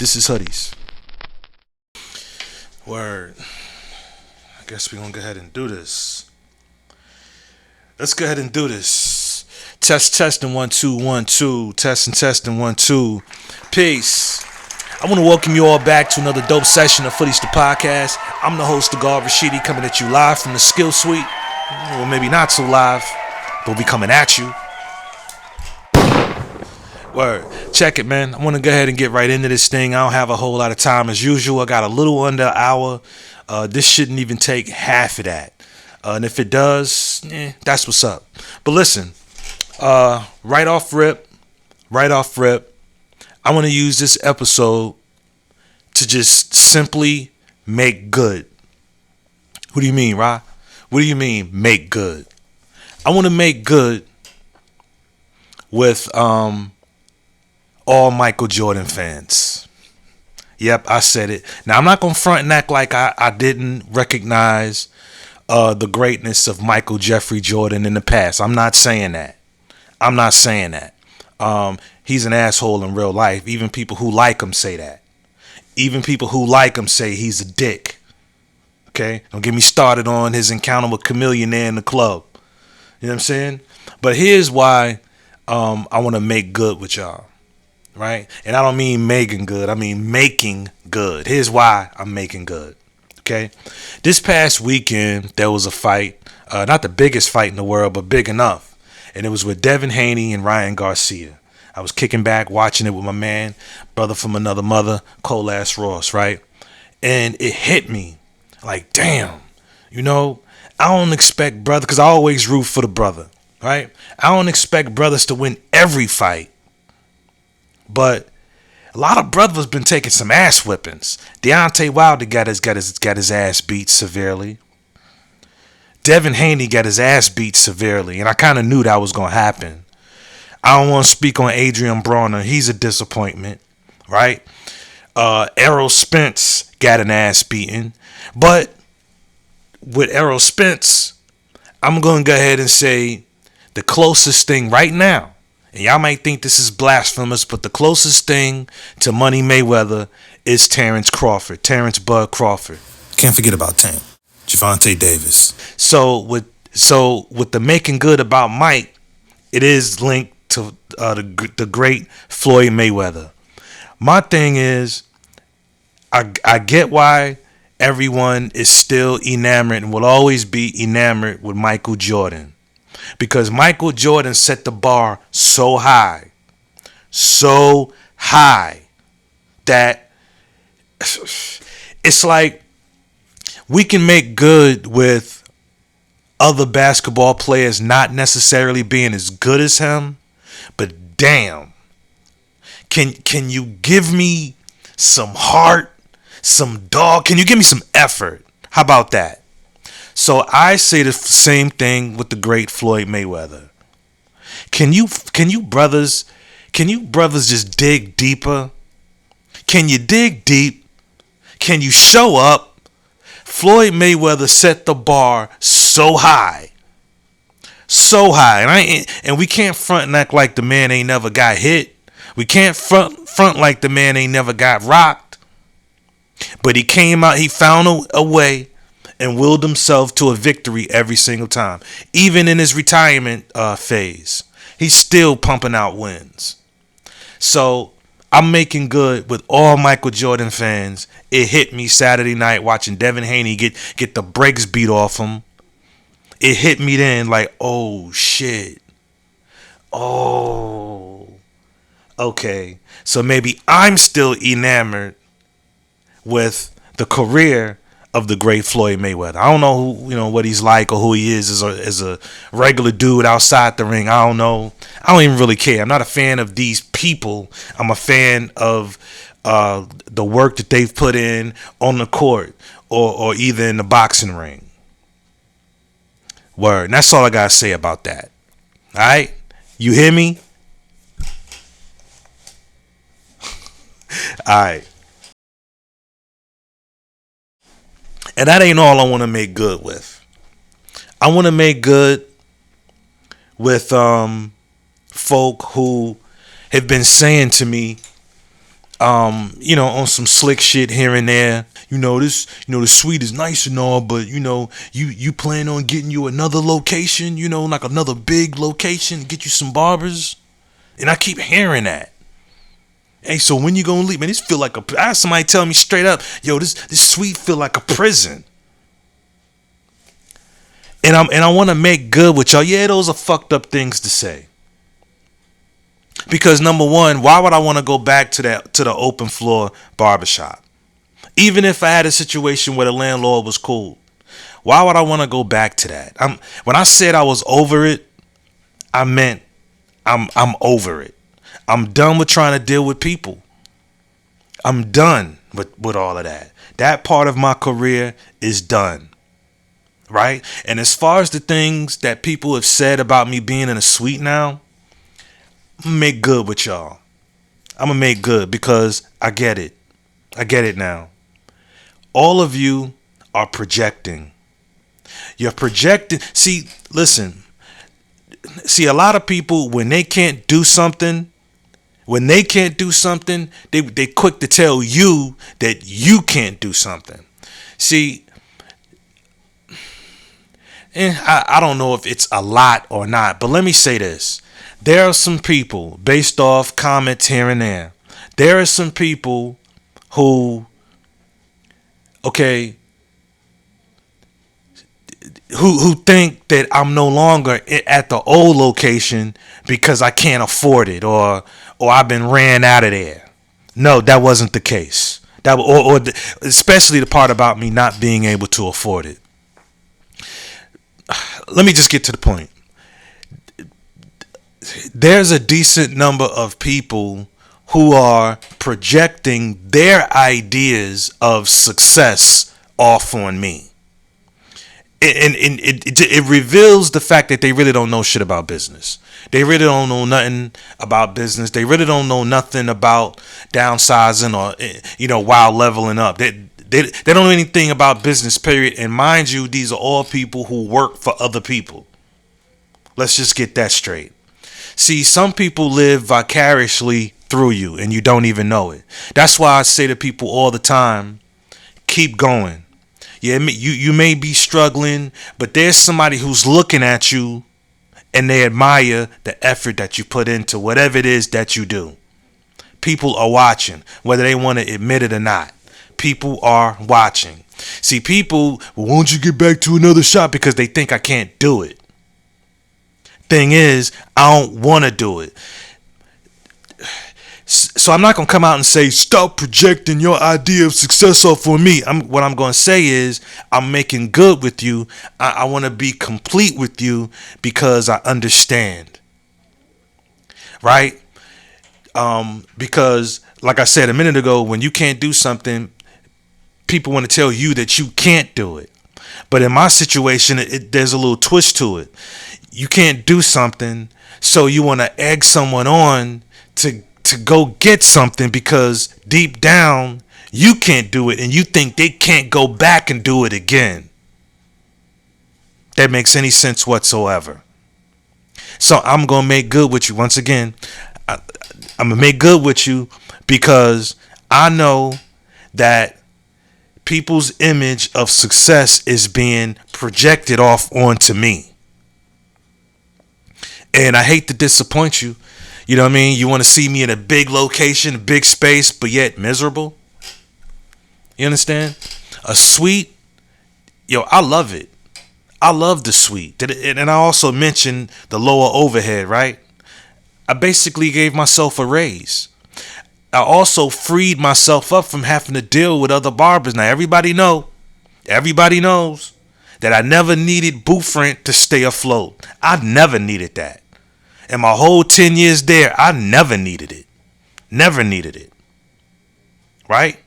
This is Hoodies. Word. I guess we're gonna go ahead and do this. Let's go ahead and do this. Testing 1 2 1 2. Testing 1 2. Peace. I want to welcome you all back to another dope session of Footies the Podcast. I'm the host, Gar Rashidi, coming at you live from the Skill Suite. Well, maybe not so live, but we coming at you. Word. Check it, man. I want to go ahead and get right into this thing. I don't have a whole lot of time as usual. I got a little under an hour. This shouldn't even take half of that. And if it does, that's what's up. But listen, right off rip, I want to use this episode to just simply make good. What do you mean, Ra? What do you mean, make good? I want to make good with all Michael Jordan fans. Yep, I said it. Now, I'm not going to front and act like I didn't recognize the greatness of Michael Jeffrey Jordan in the past. I'm not saying that. He's an asshole in real life. Even people who like him say that. Even people who like him say he's a dick. Okay? Don't get me started on his encounter with Chameleon there in the club. You know what I'm saying? But here's why I want to make good with y'all. Right? And I don't mean making good. I mean making good. Here's why I'm making good. Okay? This past weekend, there was a fight. Not the biggest fight in the world, but big enough. And it was with Devin Haney and Ryan Garcia. I was kicking back, watching it with my man, brother from another mother, Cole Ass Ross, right? And it hit me like, damn, I don't expect brother, because I always root for the brother, right? I don't expect brothers to win every fight. But a lot of brothers been taking some ass whippings. Deontay Wilder got his ass beat severely. Devin Haney got his ass beat severely, and I kind of knew that was going to happen. I don't want to speak on Adrian Brawner. He's a disappointment, right? Errol Spence got an ass beating. But with Errol Spence, I'm going to go ahead and say the closest thing right now, and y'all might think this is blasphemous, but the closest thing to Money Mayweather is Terrence Bud Crawford. Can't forget about Tam. Gervonta Davis. So with the making good about Mike, it is linked to the great Floyd Mayweather. My thing is, I get why everyone is still enamored and will always be enamored with Michael Jordan. Because Michael Jordan set the bar so high that it's like we can make good with other basketball players not necessarily being as good as him, but damn, can you give me some heart, some dog? Can you give me some effort? How about that? So I say the same thing with the great Floyd Mayweather. Can you brothers just dig deeper? Can you dig deep? Can you show up? Floyd Mayweather set the bar so high, and we can't front and act like the man ain't never got hit. We can't front like the man ain't never got rocked. But he came out, he found a way and willed himself to a victory every single time. Even in his retirement phase, he's still pumping out wins. So I'm making good with all Michael Jordan fans. It hit me Saturday night watching Devin Haney get the brakes beat off him. It hit me then like, oh shit. Oh. Okay. So maybe I'm still enamored with the career of the great Floyd Mayweather. I don't know what he's like or who he is as a regular dude outside the ring. I don't know. I don't even really care. I'm not a fan of these people. I'm a fan of the work that they've put in on the court or either in the boxing ring. Word. And that's all I gotta say about that. All right? You hear me? All right. And that ain't all I want to make good with. I want to make good with folk who have been saying to me On some slick shit here and there. The suite is nice and all, but you plan on getting you another location, like another big location, get you some barbers. And I keep hearing that. Hey, so when you gonna leave? Man, this feel like I had somebody tell me straight up, yo, this suite feel like a prison. And I want to make good with y'all. Yeah, those are fucked up things to say. Because number one, why would I want to go back to the open floor barbershop? Even if I had a situation where the landlord was cool, why would I want to go back to that? When I said I was over it, I meant I'm over it. I'm done with trying to deal with people. I'm done with all of that. That part of my career is done. Right? And as far as the things that people have said about me being in a suite now, I'm gonna make good with y'all. I'm gonna make good because I get it. I get it now. All of you are projecting. You're projecting. See, listen. See, a lot of people, when they can't do something, they quick to tell you that you can't do something. See, I don't know if it's a lot or not, but let me say this. There are some people, based off comments here and there are some people who, okay, who think that I'm no longer at the old location because I can't afford it or I've been ran out of there. No, that wasn't the case. Especially the part about me not being able to afford it. Let me just get to the point. There's a decent number of people who are projecting their ideas of success off on me. And it reveals the fact that they really don't know shit about business. They really don't know nothing about business. They really don't know nothing about downsizing or, while leveling up. They don't know anything about business, period. And mind you, these are all people who work for other people. Let's just get that straight. See, some people live vicariously through you and you don't even know it. That's why I say to people all the time, keep going. Yeah, you may be struggling, but there's somebody who's looking at you and they admire the effort that you put into whatever it is that you do. People are watching, whether they want to admit it or not. People are watching. See, people, well, won't you get back to another shop because they think I can't do it. Thing is, I don't want to do it. So I'm not going to come out and say, stop projecting your idea of success off on me. What I'm going to say is, I'm making good with you. I want to be complete with you because I understand. Right? Because, like I said a minute ago, when you can't do something, people want to tell you that you can't do it. But in my situation, there's a little twist to it. You can't do something, so you want to egg someone on to go get something because deep down you can't do it and you think they can't go back and do it again. That makes any sense whatsoever. So I'm going to make good with you. Once again, I'm going to make good with you because I know that people's image of success is being projected off onto me. And I hate to disappoint you. You know what I mean? You want to see me in a big location, a big space, but yet miserable? You understand? A suite, I love it. I love the suite. And I also mentioned the lower overhead, right? I basically gave myself a raise. I also freed myself up from having to deal with other barbers. Now, everybody knows that I never needed booth rent to stay afloat. I never needed that. In my whole 10 years there, I never needed it. Never needed it. Right?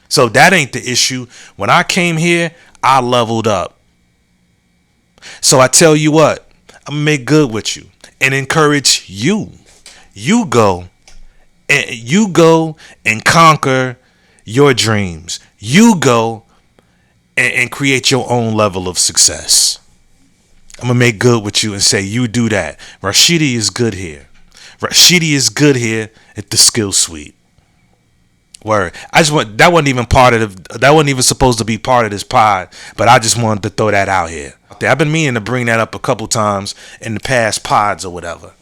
So that ain't the issue. When I came here, I leveled up. So I tell you what, I'm going to make good with you and encourage you. You go and conquer your dreams. You go and create your own level of success. I'm going to make good with you and say, you do that. Rashidi is good here. Rashidi is good here at the Skill Suite. Word. I just want that wasn't even that wasn't even supposed to be part of this pod, but I just wanted to throw that out here. I've been meaning to bring that up a couple times in the past pods or whatever.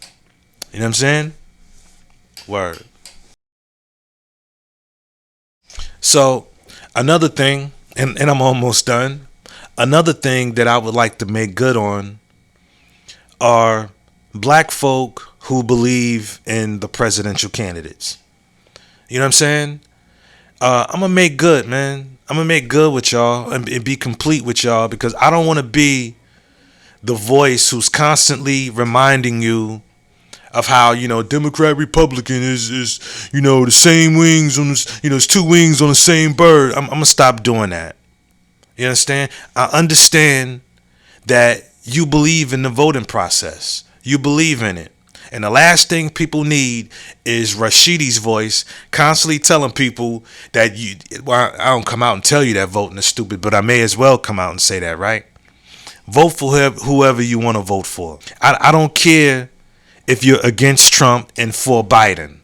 You know what I'm saying? Word. So another thing, and I'm almost done. Another thing that I would like to make good on are black folk who believe in the presidential candidates. You know what I'm saying? I'm gonna make good, man. I'm gonna make good with y'all and be complete with y'all because I don't want to be the voice who's constantly reminding you of how Democrat Republican is the same wings on this, it's two wings on the same bird. I'm gonna stop doing that. You understand? I understand that you believe in the voting process. You believe in it. And the last thing people need is Rashidi's voice constantly telling people that I don't come out and tell you that voting is stupid, but I may as well come out and say that, right? Vote for whoever you want to vote for. I don't care if you're against Trump and for Biden.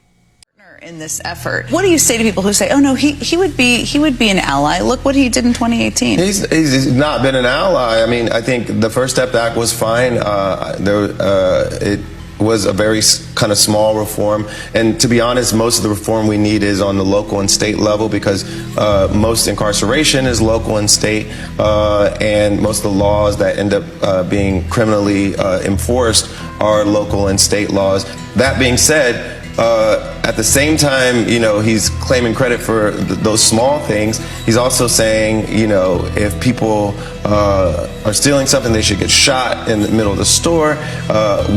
In this effort, what do you say to people who say, "Oh no, he would be an ally"? Look what he did in 2018. He's not been an ally. I mean, I think the First Step Act was fine. It was a very kind of small reform, and to be honest, most of the reform we need is on the local and state level because most incarceration is local and state, and most of the laws that end up being criminally enforced are local and state laws. That being said, at the same time, he's claiming credit for those small things. He's also saying, if people are stealing something, they should get shot in the middle of the store.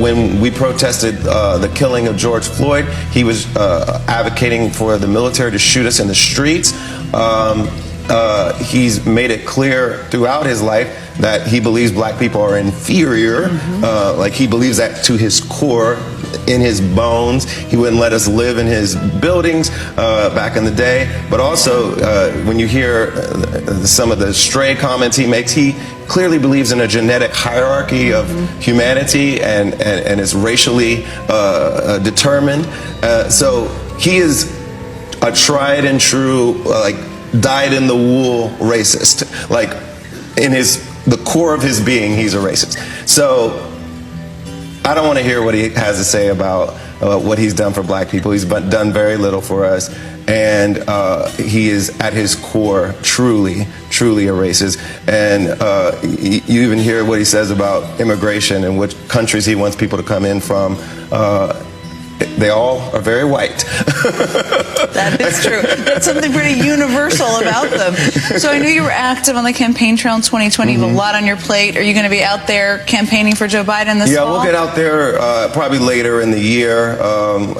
When we protested the killing of George Floyd, he was advocating for the military to shoot us in the streets. He's made it clear throughout his life that he believes black people are inferior. Like he believes that to his core, in his bones. He wouldn't let us live in his buildings back in the day. But also, when you hear some of the stray comments he makes, he clearly believes in a genetic hierarchy of humanity and is racially determined. So he is a tried and true, dyed in the wool racist. Like in the core of his being, he's a racist. So I don't want to hear what he has to say about what he's done for black people. He's done very little for us, and he is at his core truly a racist. And you even hear what he says about immigration and which countries he wants people to come in from. They all are very white. That is true. That's something pretty universal about them. So I knew you were active on the campaign trail in 2020. You have a lot on your plate. Are you going to be out there campaigning for Joe Biden this fall? Yeah, we'll get out there probably later in the year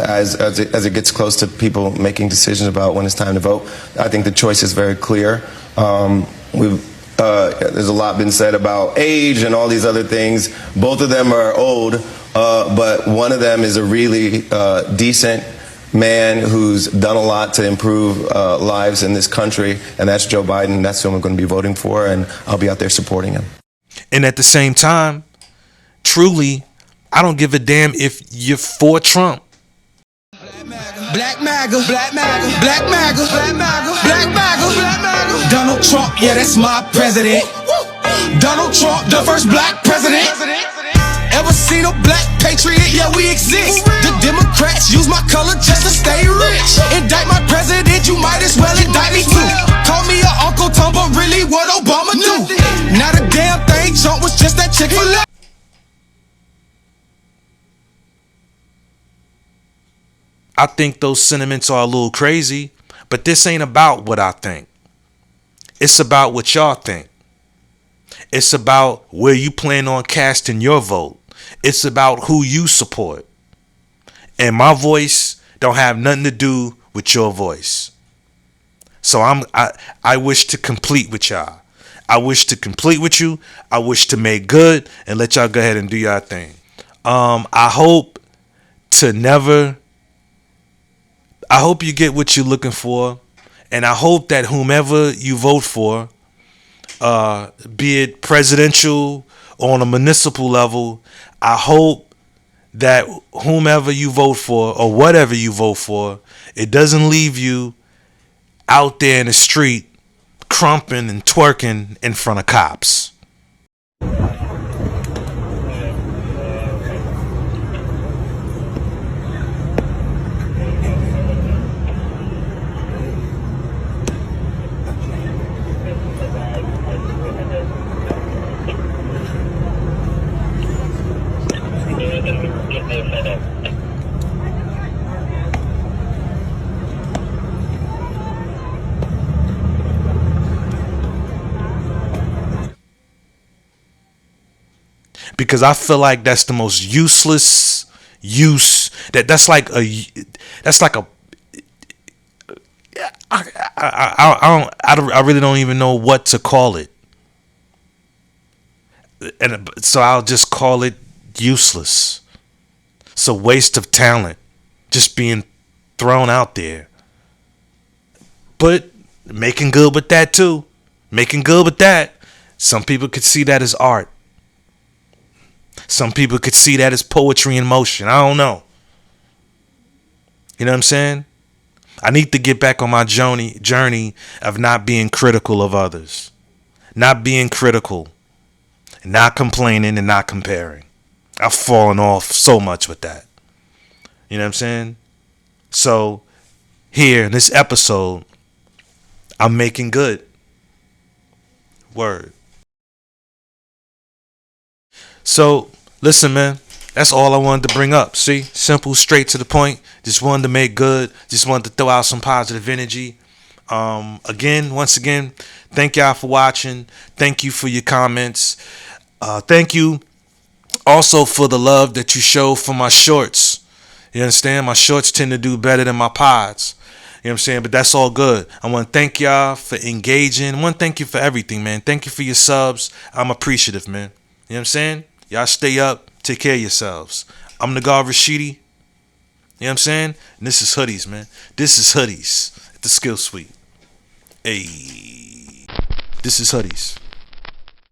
as it gets close to people making decisions about when it's time to vote. I think the choice is very clear. There's a lot been said about age and all these other things. Both of them are old. But one of them is a really decent man who's done a lot to improve lives in this country, and that's Joe Biden. That's who I'm going to be voting for, and I'll be out there supporting him. And at the same time, truly, I don't give a damn if you're for Trump. Black MAGA, black MAGA, black MAGA, black MAGA, black MAGA, black MAGA. Donald Trump, yeah, that's my president. Donald Trump, the first black president. Ever seen a black patriot? Yeah, we exist. The Democrats use my color just to stay rich. Indict my president, you might as well indict me too. Call me your Uncle Tom, but really what Obama do? Not a damn thing, Trump was just that Chick-fil-A. I think those sentiments are a little crazy, but this ain't about what I think. It's about what y'all think. It's about where you plan on casting your vote. It's about who you support. And my voice don't have nothing to do with your voice. So I wish to complete with y'all. I wish to complete with you. I wish to make good and let y'all go ahead and do y'all thing. I hope you get what you're looking for. And I hope that whomever you vote for, be it presidential or on a municipal level, I hope that whomever you vote for or whatever you vote for, it doesn't leave you out there in the street crumping and twerking in front of cops. Because I feel like that's the most useless use. That's like a I really don't even know what to call it, and so I'll just call it useless. It's a waste of talent just being thrown out there. But making good with that too. Making good with that. Some people could see that as art. Some people could see that as poetry in motion. I don't know. You know what I'm saying? I need to get back on my journey of not being critical of others. Not being critical. Not complaining and not comparing. I've fallen off so much with that. You know what I'm saying? So, here in this episode, I'm making good. Word. So, listen, man. That's all I wanted to bring up. See? Simple, straight to the point. Just wanted to make good. Just wanted to throw out some positive energy. Once again, thank y'all for watching. Thank you for your comments. Thank you also for the love that you show for my shorts. You understand? My shorts tend to do better than my pods. You know what I'm saying? But that's all good. I want to thank y'all for engaging. I want to thank you for everything, man. Thank you for your subs. I'm appreciative, man. You know what I'm saying? Y'all stay up. Take care of yourselves. I'm Nagar Rashidi. You know what I'm saying? And this is Hoodies, man. This is Hoodies at the Skill Suite. Hey. This is Hoodies.